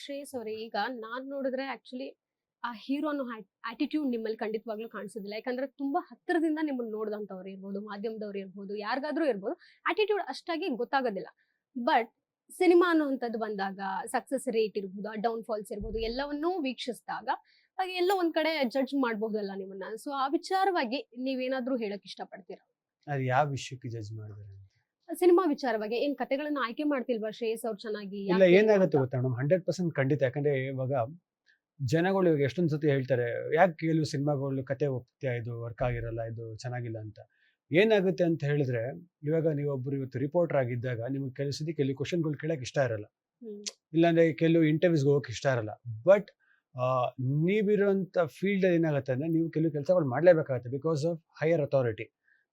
ಶ್ರೇಯಸ್ ಅವರೇ, ಈಗ ನಾನ್ ನೋಡಿದ್ರೆ ಆಕ್ಚುಲಿ ಆ ಹೀರೋ ಅನ್ನೋ ಆಟಿಟ್ಯೂಡ್ ನಿಮ್ಮಲ್ಲಿ ಖಂಡಿತವಾಗ್ಲೂ ಕಾಣಿಸೋದಿಲ್ಲ. ಯಾಕಂದ್ರೆ ತುಂಬಾ ಹತ್ತಿರದಿಂದ ನಿಮ್ಮನ್ನ ನೋಡಿದಂತವ್ರು ಇರ್ಬೋದು, ಮಾಧ್ಯಮದವ್ರು ಇರ್ಬೋದು, ಯಾರಿಗಾದ್ರೂ ಇರ್ಬೋದು, ಆಟಿಟ್ಯೂಡ್ ಅಷ್ಟಾಗಿ ಗೊತ್ತಾಗೋದಿಲ್ಲ. ಬಟ್ ಸಿನಿಮಾ ಅನ್ನುವಂಥದ್ದು ಬಂದಾಗ ಸಕ್ಸಸ್ ರೇಟ್ ಇರ್ಬೋದು, ಡೌನ್ ಫಾಲ್ಸ್ ಇರ್ಬೋದು, ಎಲ್ಲವನ್ನೂ ವೀಕ್ಷಿಸಿದಾಗ ಎಲ್ಲೋ ಒಂದ್ ಕಡೆ ಜಡ್ಜ್ ಮಾಡಬಹುದಲ್ಲ ನಿಮ್ಮನ್ನ. ಸೊ ಆ ವಿಚಾರವಾಗಿ ನೀವೇನಾದ್ರೂ ಹೇಳಕ್ ಇಷ್ಟಪಡ್ತೀರಾ? ಅದು ಯಾವ ವಿಷಯಕ್ಕೆ ಜಡ್ಜ್ ಮಾಡಿದಾರೆ ಅಂತ? ಸಿನಿಮಾ ವಿಚಾರವಾಗಿ ಏನ್ ಕತೆಗಳನ್ನ ಆಯ್ಕೆ ಮಾಡ್ತಿಲ್ವಾ ಶ್ರೇಯಸ್ ಅವ್ರು ಚೆನ್ನಾಗಿ? ಇಲ್ಲ, ಯಾಕೆ ಏನು ಏನಾಗುತ್ತೆ ಅಂತ? ಗೊತ್ತಾ ಮೇಡಮ್, 100% ಖಂಡಿತ. ಯಾಕಂದ್ರೆ ಇವಾಗ ಜನಗಳು ಇವಾಗ ಎಷ್ಟೊಂದ್ ಸತಿ ಹೇಳ್ತಾರೆ, ಯಾಕೆ ಕೆಲವು ಸಿನಿಮಾಗಳು ಕತೆ ಹೋಗ್ತಾ ಇದು ವರ್ಕ್ ಆಗಿರಲ್ಲ, ಇದು ಚೆನ್ನಾಗಿಲ್ಲ ಅಂತ. ಏನಾಗುತ್ತೆ ಅಂತ ಹೇಳಿದ್ರೆ, ಇವಾಗ ನೀವೊಬ್ರು ಇವತ್ತು ರಿಪೋರ್ಟರ್ ಆಗಿದ್ದಾಗ ನಿಮ್ಗೆ ಕೆಲವು ಕ್ವಶನ್ಗಳು ಕೇಳಕ್ ಇಷ್ಟ ಇರಲ್ಲ, ಹ್ಮ್. ಇಲ್ಲಾಂದ್ರೆ ಕೆಲವು ಇಂಟರ್ವ್ಯೂಸ್ಗೆ ಹೋಗಕ್ಕೆ ಇಷ್ಟ ಇರಲ್ಲ. ಬಟ್ ನೀವಿರುವಂತ ಫೀಲ್ಡ್ ಏನಾಗುತ್ತೆ ಅಂದ್ರೆ ನೀವು ಕೆಲವು ಕೆಲಸಗಳು ಮಾಡ್ಲೇಬೇಕಾಗುತ್ತೆ because of higher authority.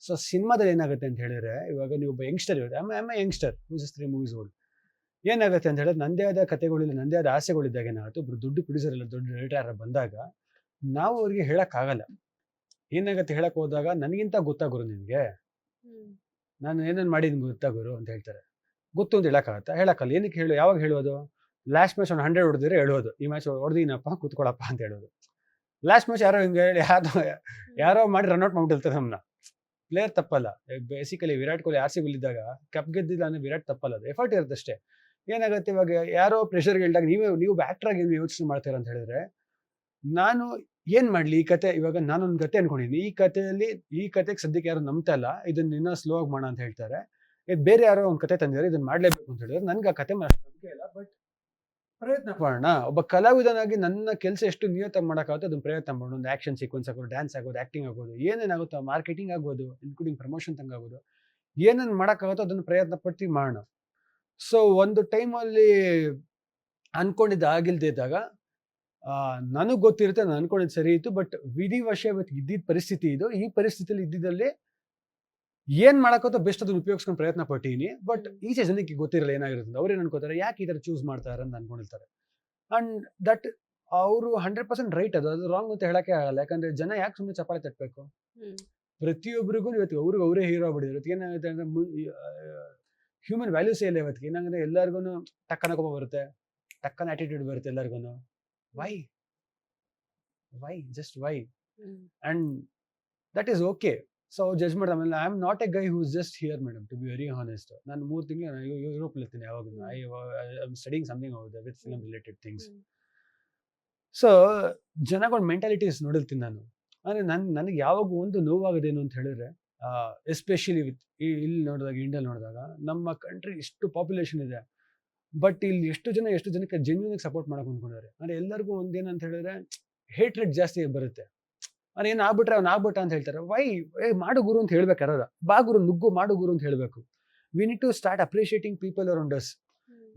So ಸಿನಿಮಾದಲ್ಲಿ ಏನಾಗುತ್ತೆ ಅಂತ ಹೇಳಿದ್ರೆ, ಇವಾಗ ನೀವು ಒಬ್ಬ ಯಂಗ್ಸ್ಟರ್ ಇರುತ್ತೆ, ಯಂಗ್ಸ್ಟರ್ ಹೂಸ್ 3 ಮೂವೀಸ್ ಓಲ್ಡ್. ಏನಾಗುತ್ತೆ ಅಂತ ಹೇಳಿದ್ರೆ, ನಂದೇ ಆದ ಕಥೆಗಳಿಲ್ಲ, ನಂದೇ ಆದ ಆಸೆಗಳಿದ್ದಾಗ ಏನಾಗುತ್ತೆ, ಒಬ್ರು ದೊಡ್ಡ ಪ್ರೊಡ್ಯೂಸರ್ ಇಲ್ಲ, ದೊಡ್ಡ ಡೈರೆಕ್ಟರ್ ಬಂದಾಗ ನಾವು ಅವ್ರಿಗೆ ಹೇಳಕ್ಕಾಗಲ್ಲ. ಏನಾಗುತ್ತೆ ಹೇಳಕ್ ಹೋದಾಗ, ನನಗಿಂತ ಗೊತ್ತಾಗುರು ನಿನ್ಗೆ, ಹ್ಮ್. ನಾನು ಏನೇನು ಮಾಡಿದ್ದೀನಿ ಗೊತ್ತಾಗುರು ಅಂತ ಹೇಳ್ತಾರೆ. ಗೊತ್ತು ಅಂತ ಹೇಳಕ್ಕಾಗತ್ತಾ? ಹೇಳಕ್ಕಲ್ಲ. ಏನಕ್ಕೆ ಹೇಳು, ಯಾವಾಗ ಹೇಳೋದು? ಲಾಸ್ಟ್ ಮ್ಯಾಚ್ ಒಂದು 100 ಹೊಡೆದಿದ್ರೆ ಹೇಳೋದು, ಈ ಮ್ಯಾಚ್ ಹೊಡೆದಿನಪ್ಪ ಕೂತ್ಕೊಳ್ಳಪ್ಪ ಅಂತ ಹೇಳೋದು. ಲಾಸ್ಟ್ ಮ್ಯಾಚ್ ಯಾರೋ ಹಿಂಗೆ ಹೇಳಿ ಯಾರೋ ಮಾಡಿ ರನ್ಔಟ್ ಮಾಡ್ಬಿಟ್ಟಿರ್ತಾರೆ ನಮ್ಮನ್ನ. ಪ್ಲೇಯರ್ ತಪ್ಪಲ್ಲ. Basically Virat Kohli R C ಬಿಲ್ಲಿದ್ದಾಗ ಕಪ್ ಗೆದ್ದಿಲ್ಲ ಅಂದ್ರೆ ವಿರಾಟ್ ತಪ್ಪಲ್ಲ, ಅದು ಎಫರ್ಟ್ ಇರುತ್ತೆ ಅಷ್ಟೇ. ಏನಾಗುತ್ತೆ ಇವಾಗ ಯಾರೋ ಪ್ರೆಷರ್ಗೆ ಹೇಳಿದಾಗ ನೀವು ಆಕ್ಟರ್ ಆಗಿ ಏನು ಯೋಚನೆ ಮಾಡ್ತೀರಾ ಅಂತ ಹೇಳಿದ್ರೆ, ನಾನು ಏನ್ ಮಾಡ್ಲಿ ಈ ಕತೆ. ಇವಾಗ ನಾನೊಂದು ಕತೆ ಅನ್ಕೊಂಡಿದ್ದೀನಿ, ಈ ಕತೆಗೆ ಸದ್ಯಕ್ಕೆ ಯಾರು ನಂಬ್ತಾ ಇಲ್ಲ, ಇದನ್ನ ಇನ್ನೂ ಸ್ಲೋ ಆಗಿ ಮಾಡೋಣ ಅಂತ ಹೇಳ್ತಾರೆ. ಇದು ಬೇರೆ ಯಾರೋ ಒಂದು ಕತೆ ತಂದಿದ್ದಾರೆ, ಇದನ್ನ ಮಾಡ್ಲೇಬೇಕು ಅಂತ ಹೇಳಿದ್ರೆ ನನ್ಗೆ ಆ ಕತೆ ಅಷ್ಟು ನಂಬಿಕೆ ಇಲ್ಲ. ಬಟ್ ಪ್ರಯತ್ನ ಮಾಡೋಣ. ಒಬ್ಬ ಕಲಾವಿದನಾಗಿ ನನ್ನ ಕೆಲಸ ಎಷ್ಟು ನಿಯತ್ತಾಗಿ ಮಾಡೋಕ್ಕಾಗುತ್ತೆ ಅದನ್ನ ಪ್ರಯತ್ನ ಮಾಡೋಣ. ಒಂದು ಆಕ್ಷನ್ ಸೀಕ್ವೆನ್ಸ್ ಆಗೋದು, ಡ್ಯಾನ್ಸ್ ಆಗೋದು, ಆಕ್ಟಿಂಗ್ ಆಗೋದು, ಏನೇನಾಗುತ್ತೋ ಮಾರ್ಕೆಟಿಂಗ್ ಆಗೋದು, ಇನ್ಕ್ಲೂಡಿಂಗ್ ಪ್ರಮೋಷನ್ ತಂಗ ಆಗೋದು, ಏನೇನು ಮಾಡೋಕ್ಕಾಗುತ್ತೋ ಅದನ್ನು ಪ್ರಯತ್ನ ಪಟ್ಟು ಮಾಡೋಣ. ಸೊ ಒಂದು ಟೈಮಲ್ಲಿ ಅನ್ಕೊಂಡಿದ್ದು ಆಗಿಲ್ದೇ ಇದ್ದಾಗ ನನಗೆ ಗೊತ್ತಿರುತ್ತೆ, ನಾನು ಅನ್ಕೊಂಡಿದ್ದು ಸರಿ ಇತ್ತು. ಬಟ್ ವಿಧಿವಶ ಇವತ್ತು ಇದ್ದಿದ್ದ ಪರಿಸ್ಥಿತಿ ಇದು. ಈ ಪರಿಸ್ಥಿತಿಯಲ್ಲಿ ಇದ್ದಿದ್ದಲ್ಲಿ ಏನ್ ಮಾಡಕ್ಕೋ ಬೆಸ್ಟ್ ಅದನ್ನ ಉಪಯೋಗಿಸ್ಕೊಂಡು ಪ್ರಯತ್ನ ಪಟ್ಟಿನಿ. ಬಟ್ ಈಚೆ ಜನಕ್ಕೆ ಗೊತ್ತಿರಲ್ಲ ಏನಾಗಿರುತ್ತೆ. ಅವ್ರು ಏನ್ ಅನ್ಕೋತಾರೆ, ಯಾಕೆ ಈ ತರ ಚೂಸ್ ಮಾಡ್ತಾರೆ ಅಂತ ಅನ್ಕೊಂಡಿರ್ತಾರೆ. ಅಂಡ್ ದಟ್ ಅವರು 100% ರೈಟ್. ಅದು ರಾಂಗ್ ಅಂತ ಹೇಳಕ್ಕೆ ಆಗಲ್ಲ. ಯಾಕಂದ್ರೆ ಜನ ಯಾಕೆ ಸುಮ್ಮನೆ ಚಪ್ಪಾಳೆ ತಟ್ಟಬೇಕು? ಪ್ರತಿಯೊಬ್ಬರಿಗೂ ಇವತ್ತು ಅವರೇ ಹೀರೋ ಆಗ್ಬಿಡಿದ್ರು. ಇವತ್ತು ಏನಾಗುತ್ತೆ ಅಂದ್ರೆ, ಹ್ಯೂಮನ್ ವ್ಯಾಲ್ಯೂಸ್ ಇಲ್ಲ ಇವತ್ತಿಗೆ. ಏನಾಗುತ್ತೆ, ಎಲ್ಲರಿಗೂ ಟಕ್ಕನ ಕೋಪ ಬರುತ್ತೆ, ಟಕ್ಕನ ಆಟಿಟ್ಯೂಡ್ ಬರುತ್ತೆ ಎಲ್ಲರಿಗೂ. Why just why? And that is okay. So judge ಮಾಡಿದ ಆಮೇಲೆ, I am not a guy who is just here madam, to be very honest. ನಾನು 3 ತಿಂಗಳು ಯುರೋಪಲ್ಲಿ ಇರ್ತೀನಿ ಯಾವಾಗ. I am studying something out with film related things. So ಜನಗಳ mentalities ನೋಡಿರ್ತೀನಿ ನಾನು. ಅಂದ್ರೆ ನನಗೆ ಯಾವಾಗ ಒಂದು ನೋವಾಗೋದೇನು ಅಂತ ಹೇಳಿದ್ರೆ, ಎಸ್ಪೆಷಲಿ ವಿತ್ ಇಲ್ಲಿ ನೋಡಿದಾಗ, ಇಂಡಿಯಾ ನೋಡಿದಾಗ, ನಮ್ಮ ಕಂಟ್ರಿ ಇಷ್ಟು ಪಾಪ್ಯುಲೇಷನ್ ಇದೆ, ಬಟ್ ಇಲ್ಲಿ ಎಷ್ಟು ಜನಕ್ಕೆ ಜೆನ್ಯೂನ್ ಸಪೋರ್ಟ್ ಮಾಡಕ್ ಅನ್ಕೊಂಡಿದ್ದಾರೆ. ಅಂದ್ರೆ ಎಲ್ಲರಿಗೂ ಒಂದೇನಂತ ಹೇಳಿದ್ರೆ, ಹೇಟ್ರೆಡ್ ಜಾಸ್ತಿ ಬರುತ್ತೆ. ಅವ್ನು ಏನ್ ಆಗ್ಬಿಟ್ರೆ ಅವ್ನು ಆಗ್ಬಿಟ್ಟ ಅಂತ ಹೇಳ್ತಾರೆ. ವೈ ಮಾಡು ಗುರು ಅಂತ ಹೇಳ್ಬೇಕು ಯಾರು. ಬಾ ಗುರು, ನುಗ್ಗು, ಮಾಡು ಗುರು ಅಂತ ಹೇಳ್ಬೇಕು. We need to start appreciating people around us.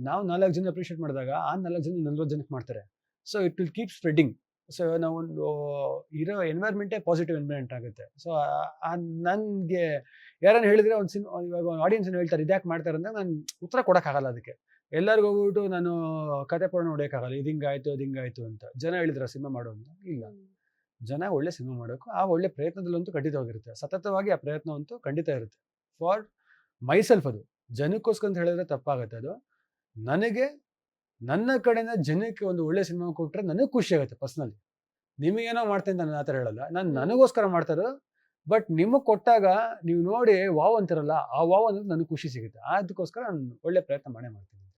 ನಾವು 4 ಜನ ಅಪ್ರಿಷಿಯೇಟ್ ಮಾಡಿದಾಗ ಆ 4 ಜನ 40 ಜನಕ್ಕೆ ಮಾಡ್ತಾರೆ. So it will keep spreading. So ನಾವೊಂದು ಇರೋ ಎನ್ವೈರ್ಮೆಂಟೇ ಪಾಸಿಟಿವ್ ಎನ್ವೈರ್ಮೆಂಟ್ ಆಗುತ್ತೆ. ಸೊ ನನ್ಗೆ ಯಾರನ್ನ ಹೇಳಿದ್ರೆ ಒಂದು ಇವಾಗ ಆಡಿಯನ್ಸ್ ಹೇಳ್ತಾರೆ ಇದ್ಯಾಕೆ ಮಾಡ್ತಾರೆ ಅಂದ್ರೆ, ನಾನು ಉತ್ತರ ಕೊಡಕ್ಕಾಗಲ್ಲ ಅದಕ್ಕೆ. ಎಲ್ಲರಿಗೂ ಹೋಗ್ಬಿಟ್ಟು ನಾನು ಕತೆ ಪುರಾಣ ಹೊಡೆಯೋಕ್ಕಾಗಲ್ಲ, ಇದು ಹಿಂಗಾಯ್ತು ಅಂತ. ಜನ ಹೇಳಿದ್ರ ಸಿನಿಮಾ ಮಾಡೋ ಅಂತ? ಇಲ್ಲ. ಜನ ಒಳ್ಳೆ ಸಿನಿಮಾ ಮಾಡೋಕು ಆ ಒಳ್ಳೆ ಪ್ರಯತ್ನದಲ್ಲಂತೂ ಖಂಡಿತವಾಗಿರುತ್ತೆ. ಸತತವಾಗಿ ಆ ಪ್ರಯತ್ನ ಅಂತೂ ಖಂಡಿತ ಇರುತ್ತೆ. For myself. ಅದು ಜನಕ್ಕೋಸ್ಕರ ಅಂತ ಹೇಳಿದ್ರೆ ತಪ್ಪಾಗುತ್ತೆ. ಅದು ನನಗೆ ನನ್ನ ಕಡೆಯಿಂದ ಜನಕ್ಕೆ ಒಂದು ಒಳ್ಳೆ ಸಿನಿಮಾ ಕೊಟ್ರೆ ನನಗೆ ಖುಷಿ ಆಗುತ್ತೆ ಪರ್ಸನಲಿ. ನಿಮಗೇನೋ ಮಾಡ್ತೀನಿ ನಾನು ಆ ಥರ ಹೇಳಲ್ಲ, ನಾನು ನನಗೋಸ್ಕರ ಮಾಡ್ತಾ ಇರೋದು. ಬಟ್ ನಿಮಗೆ ಕೊಟ್ಟಾಗ ನೀವು ನೋಡಿ ವಾವ್ ಅಂತಿರಲ್ಲ, ಆ ವಾವ್ ಅನ್ನೋದು ನನಗೆ ಖುಷಿ ಸಿಗುತ್ತೆ. ಅದಕ್ಕೋಸ್ಕರ ನಾನು ಒಳ್ಳೆ ಪ್ರಯತ್ನ ಮಾಡೇ ಮಾಡ್ತೀನಿ.